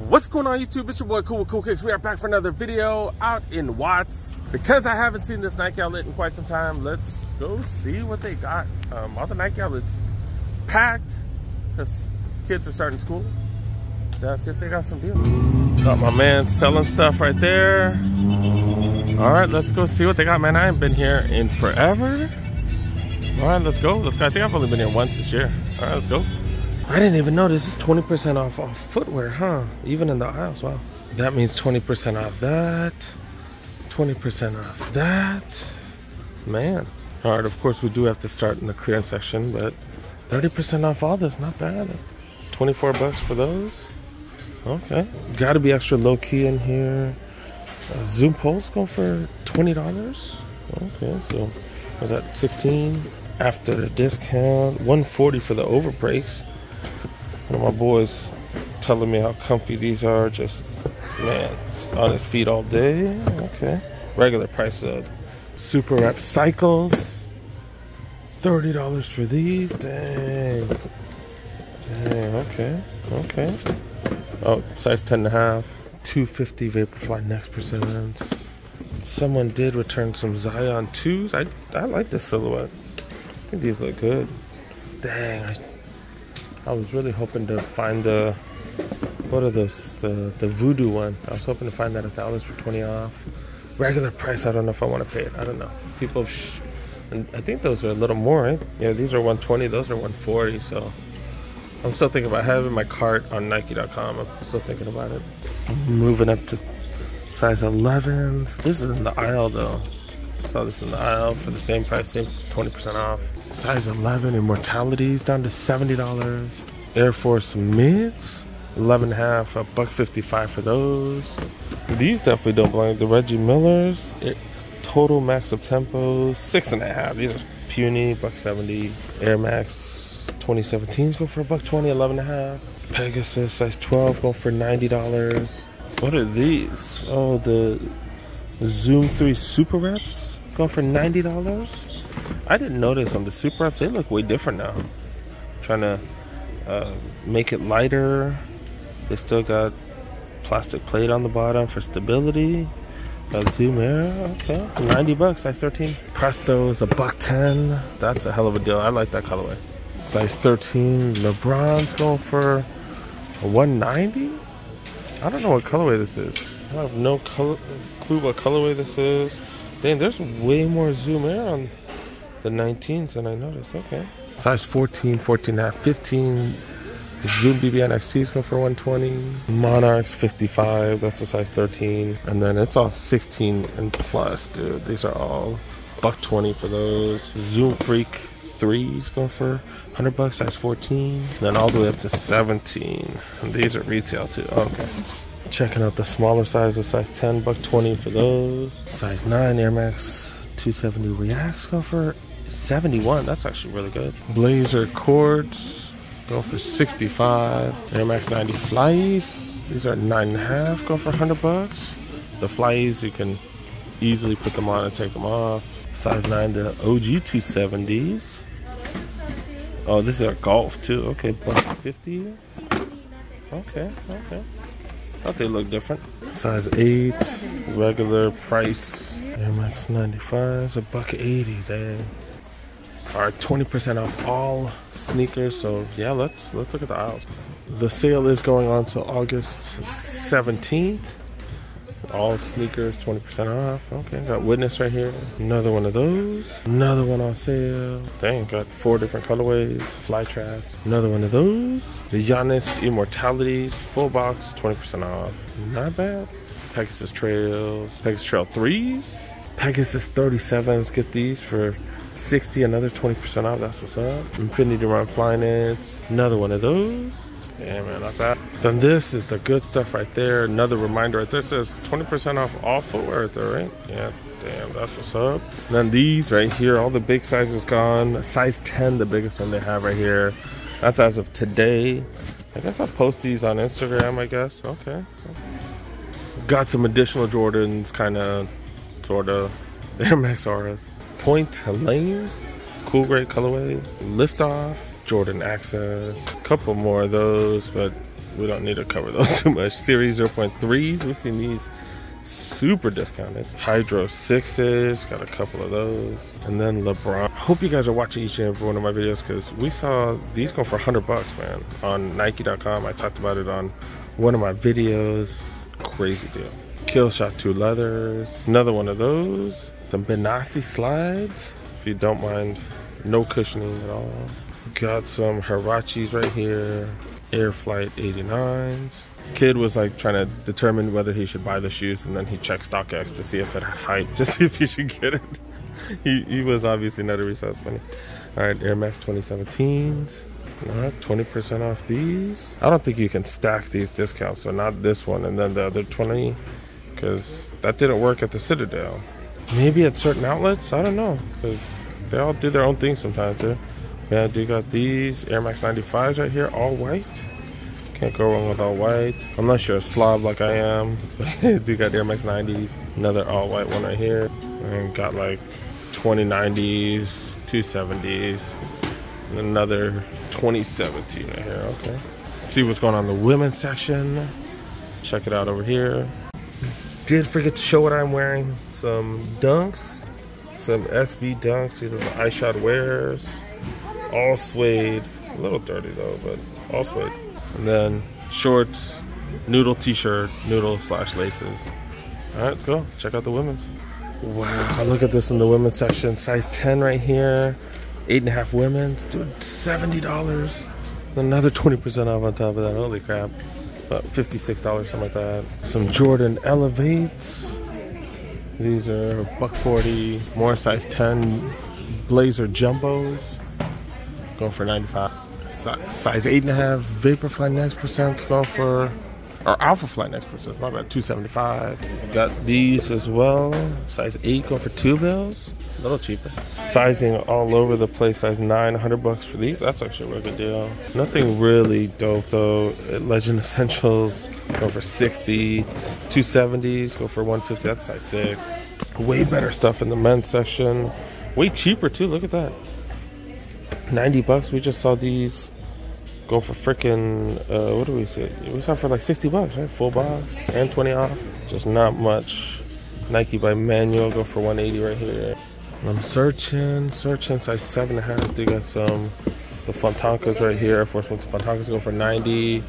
What's going on YouTube? It's your boy Cool with Cool Kicks. We are back for another video out in Watts. Because I haven't seen this Nike outlet in quite some time, let's go see what they got. All the Nike outlets packed because kids are starting school. Let's see if they got some deals. Got my man selling stuff right there. All right, let's go see what they got, man. I haven't been here in forever. All right, let's go. Let's go. I think I've only been here once this year. All right, let's go. I didn't even know this is 20% off footwear, huh? Even in the aisles, wow. That means 20% off that, 20% off that. Man. All right, of course we do have to start in the clearance section, but 30% off all this, not bad. 24 bucks for those. Okay. Gotta be extra low key in here. Zoom poles go for $20. Okay, so was that 16 after the discount? 140 for the over breaks. One of my boys telling me how comfy these are. Just, man, on his feet all day. Okay. Regular price of Super Rep Cycles. $30 for these. Dang. Dang, okay. Okay. Oh, size 10.5. $250 Vaporfly Next Percents. Someone did return some Zion 2s. I like this silhouette. I think these look good. Dang, I was really hoping to find the, what are those, the Voodoo one. I was hoping to find that at the outlets for 20 off. Regular price, I don't know if I want to pay it. I don't know. People, and I think those are a little more, right? Yeah, these are 120, those are 140, so I'm still thinking about having my cart on Nike.com. I'm still thinking about it. Moving up to size 11s. This is in the aisle though. Saw this in the aisle for the same price, same 20% off. Size 11 Immortalities down to $70. Air Force Mids, 11.5, $1.55 for those. These definitely don't belong. The Reggie Millers, Total Max Up Tempo, 6.5. These are puny, $1.70. Air Max 2017s go for $1.20, 11.5. Pegasus size 12 go for $90. What are these? Oh, the Zoom 3 Super Reps go for $90. I didn't notice on the Super Reps, they look way different now. Trying to make it lighter. They still got plastic plate on the bottom for stability. Got Zoom Air, okay. 90 bucks, size 13. Presto's $1.10. That's a hell of a deal. I like that colorway. Size 13 LeBron's going for $190. I don't know what colorway this is. I have no clue what colorway this is. Dang, there's way more Zoom Air on the 19s than I noticed. Okay. Size 14, 14.5, 15. Zoom BBN XT's go for $120. Monarchs 55. That's the size 13. And then it's all 16 and plus, dude. These are all $1.20 for those. Zoom Freak 3s go for $100, size 14. Then all the way up to 17. And these are retail too. Okay. Checking out the smaller sizes, size 10, $1.20 for those. Size 9 Air Max 270 Reacts go for $71. That's actually really good. Blazer Cords go for $65. Air Max 90 Flys. These are 9.5, go for $100. The Flys, you can easily put them on and take them off. Size 9 the OG 270s. Oh, this is a golf too. Okay, $150. Okay, okay. Thought they look different. Size 8, regular price. Air Max 95s, $1.80. Dang. All right, 20% off all sneakers. So yeah, let's look at the aisles. The sale is going on till August 17th. All sneakers 20% off. Okay, got Witness right here. Another one of those. Another one on sale. Dang, got 4 different colorways. Fly Traps. Another one of those. The Giannis Immortalities full box 20% off. Not bad. Pegasus Trails. Pegasus Trail 3s. Pegasus 37s. Get these for $60. Another 20% off. That's what's up. Infinity Run Flyknits. Another one of those. Yeah, man, not bad. Then this is the good stuff right there. Another reminder right there. It says 20% off all footwear right there, right? Yeah, damn, that's what's up. And then these right here, all the big sizes gone. Size 10, the biggest one they have right here. That's as of today. I guess I'll post these on Instagram, I guess. Okay. Got some additional Jordans, kind of, sort of. Air Max RS. Point Lanes. Cool, great colorway. Lift Off. Jordan Access, a couple more of those, but we don't need to cover those too much. Series 0.3s, we've seen these super discounted. Hydro 6s, got a couple of those. And then LeBron. Hope you guys are watching each and every one of my videos, because we saw these go for $100, man, on Nike.com. I talked about it on one of my videos. Crazy deal. Killshot 2 leathers. Another one of those. The Benassi slides, if you don't mind. No cushioning at all. Got some Hirachis right here. Air Flight 89s. Kid was like trying to determine whether he should buy the shoes, and then he checked StockX to see if it had hype, just see if he should get it. He was obviously not a resale. It's funny. All right, Air Max 2017s. All right, 20% off these. I don't think you can stack these discounts, so not this one and then the other 20, because that didn't work at the Citadel. Maybe at certain outlets, I don't know, because they all do their own thing sometimes, too. Yeah, I do got these Air Max 95s right here, all white. Can't go wrong with all white. Unless you're a slob like I am. I do got Air Max 90s. Another all white one right here. And got like 2090s, 270s. And another 2017 right here, okay. See what's going on in the women's section. Check it out over here. Did forget to show what I'm wearing. Some Dunks. Some SB Dunks. These are the iShot wears. All suede. A little dirty though, but all suede. And then shorts, noodle t-shirt, noodle/laces. All right, let's go. Check out the women's. Wow, look at this in the women's section. Size 10 right here. 8.5 women's. Dude, $70. Another 20% off on top of that. Holy crap. About $56, something like that. Some Jordan Elevates. These are $140. More size 10 Blazer Jumbos. Going for $95. Size 8.5 Vaporfly Next Percent's going for, or Alpha Fly Next Percent, my bad, $275. Got these as well. Size 8 going for $2, a little cheaper. Sizing all over the place. Size 9, $100 for these. That's actually a really good deal. Nothing really dope though. Legend Essentials going for $60. 270s go for $150. That's size 6. Way better stuff in the men's section. Way cheaper too. Look at that. $90. We just saw these go for freaking what do we say? We saw for like $60, right? Full box and 20 off. Just not much. Nike by Manual go for $180 right here. I'm searching size 7.5. They got some the Fontankas right here. Air Force One Fontankas go for $90.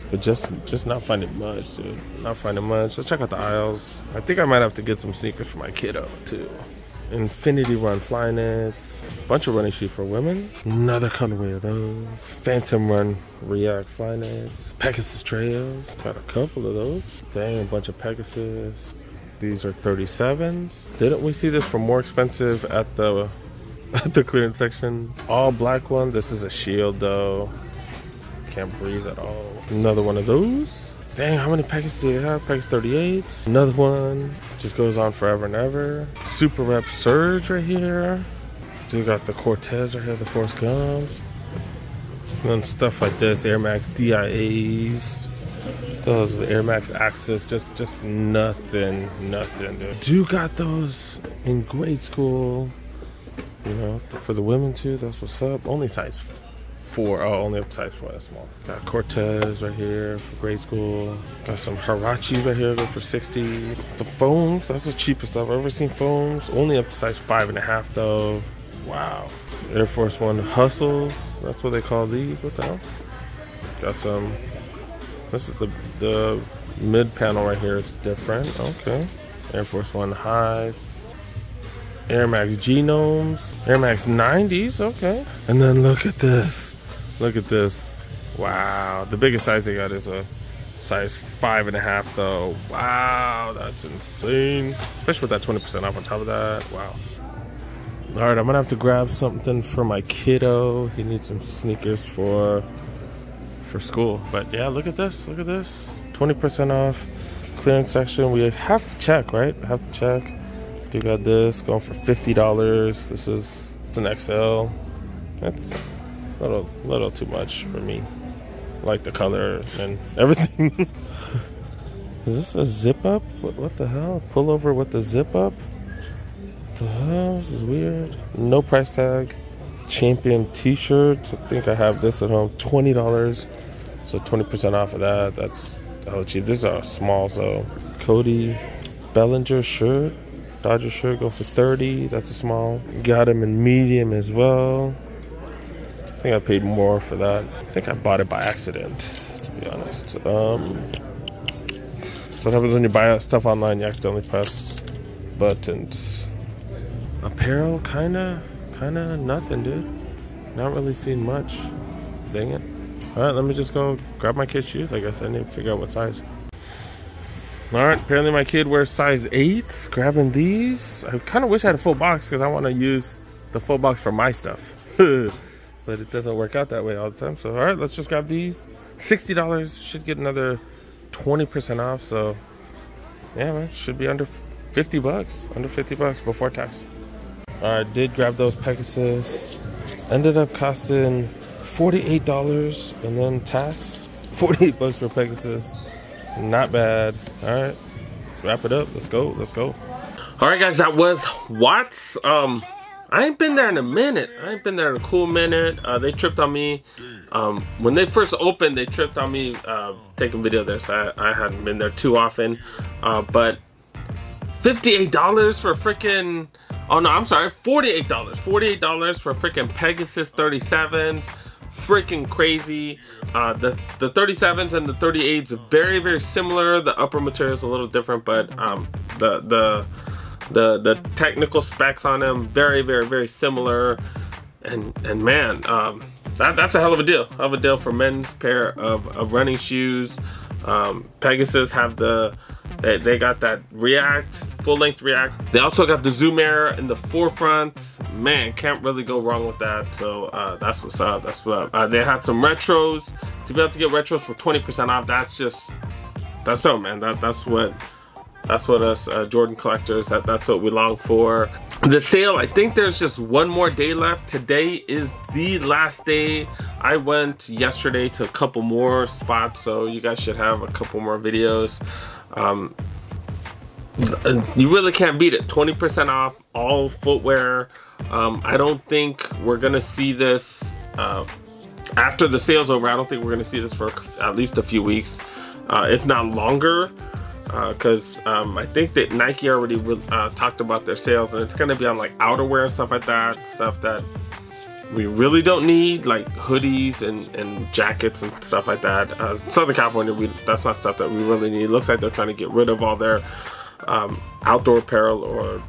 But just not finding much, dude. Not finding much. Let's check out the aisles. I think I might have to get some sneakers for my kiddo too. Infinity Run Flyknits. Bunch of running shoes for women. Another colorway of those. Phantom Run React Flyknits. Pegasus Trails. Got a couple of those. Dang, a bunch of Pegasus. These are 37s. Didn't we see this for more expensive at the clearance section? All black ones. This is a Shield though. Can't breathe at all. Another one of those. Dang, how many Pegasus do you have? Pegasus 38s. Another one. Just goes on forever and ever. Super Rep Surge right here. So you got the Cortez right here, the Force Gumps. And then stuff like this, Air Max DIAs. Those Air Max Access, just nothing, dude. Do got those in grade school. You know, for the women too, that's what's up. Only size 4. Oh, only up to size 4, that's small. Got Cortez right here for grade school. Got some Hirachis right here, go for $60. The foams, that's the cheapest stuff I've ever seen. Foams, only up to size 5.5 though. Wow. Air Force One Hustles, that's what they call these. What the hell? Got some. This is the mid panel right here is different. Okay. Air Force One Highs. Air Max Genomes. Air Max 90s. Okay. And then look at this. Look at this. Wow. The biggest size they got is a size 5.5 though. Wow. That's insane. Especially with that 20% off on top of that. Wow. All right. I'm going to have to grab something for my kiddo. He needs some sneakers for school. But yeah, look at this. Look at this. 20% off. Clearance section. We have to check, right? Have to check. You got this going for $50. It's an XL. That's a little too much for me. I like the color and everything. Is this a zip up? What the hell? Pull over with the zip up? What the hell? This is weird. No price tag. Champion t-shirts. I think I have this at home. $20. So 20% off of that. That's hella cheap. These are small, so Cody Bellinger shirt, Dodger shirt, go for 30. That's a small. Got him in medium as well. I think I paid more for that. I think I bought it by accident, to be honest. What happens when you buy stuff online? You accidentally press buttons. Apparel, kinda nothing, dude. Not really seeing much. Dang it. Alright, let me just go grab my kid's shoes. I guess I need to figure out what size. Alright, apparently my kid wears size 8. Grabbing these. I kind of wish I had a full box because I want to use the full box for my stuff. But it doesn't work out that way all the time. So, alright, let's just grab these. $60. Should get another 20% off. So, yeah, man, should be under 50 bucks. Under 50 bucks before tax. Alright, did grab those Pegasus. Ended up costing $48 and then tax. 48 bucks for Pegasus. Not bad. All right, let's wrap it up. Let's go. All right, guys, that was Watts. I ain't been there in a minute. I ain't been there in a cool minute. They tripped on me. When they first opened, they tripped on me taking video there, so I hadn't been there too often. But $58 for freaking, oh no, I'm sorry, $48. $48 for freaking Pegasus 37s. Freaking crazy. The 37s and the 38s are very, very similar. The upper material is a little different, but the technical specs on them very, very, very similar. And man, that's a hell of a deal. Hell of a deal for men's pair of running shoes. Pegasus have they got that React, full length React. They also got the Zoom Air in the forefront. Man, can't really go wrong with that. So that's what's up. That's what up. They had some retros. To be able to get retros for 20% off, that's dope, man. That's what us Jordan collectors, that's what we long for. The sale, I think there's just one more day left. Today is the last day. I went yesterday to a couple more spots, so you guys should have a couple more videos. You really can't beat it. 20% off all footwear. I don't think we're gonna see this after the sale's over. I don't think we're gonna see this for at least a few weeks, if not longer. Because I think that Nike already talked about their sales, and it's gonna be on like outerwear and stuff like that, stuff that we really don't need, like hoodies and jackets and stuff like that. Southern California, that's not stuff that we really need. It looks like they're trying to get rid of all their outdoor apparel or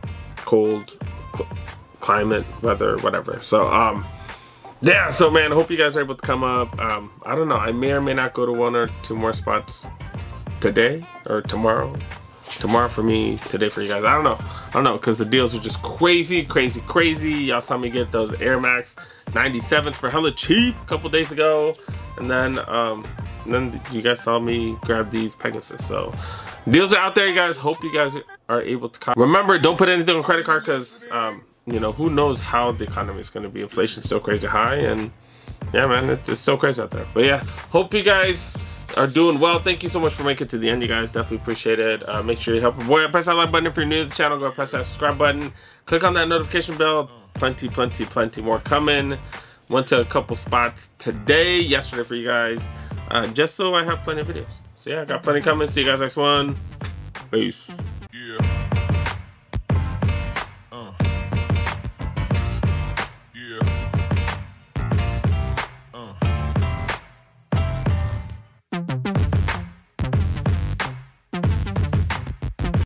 cold climate weather, whatever. So yeah, so man, I hope you guys are able to come up. I don't know, I may or may not go to 1 or 2 more spots today or tomorrow. Tomorrow for me, today for you guys. I don't know, because the deals are just crazy. Y'all saw me get those Air Max 97s for hella cheap a couple days ago, and then you guys saw me grab these Pegasus. So deals are out there, you guys. Hope you guys are able to cop. Remember, don't put anything on credit card, because you know, who knows how the economy is going to be. Inflation's still crazy high, and yeah, man, it's so crazy out there. But yeah, hope you guys are doing well. Thank you so much for making it to the end, you guys. Definitely appreciate it. Make sure you help your boy. Press that like button if you're new to the channel. Go press that subscribe button. Click on that notification bell. Plenty more coming. Went to a couple spots today, yesterday for you guys, just so I have plenty of videos. So yeah, I got plenty coming. See you guys next one. Peace.